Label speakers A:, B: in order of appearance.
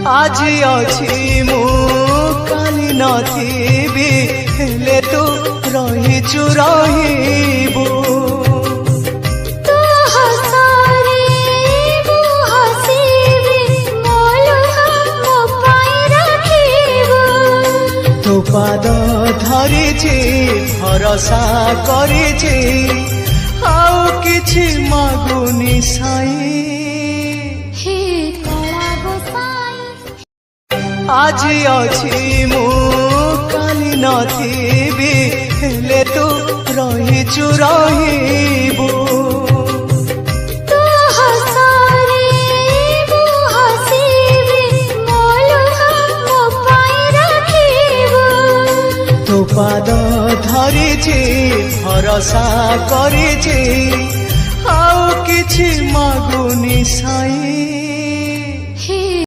A: আজি অছি মু কালি নথিবি হেলে তু রহিচু রহিবু তো পাদ ধরিছি ভরসা করিছি আউ কিছু মাগুনি সাই আজি অছি মু কালি নথিবি হেলে তু রহিচু রহিবু তো পাদ ধরিছি ভরসা করিছি আউ কিছু মাগুনি সাই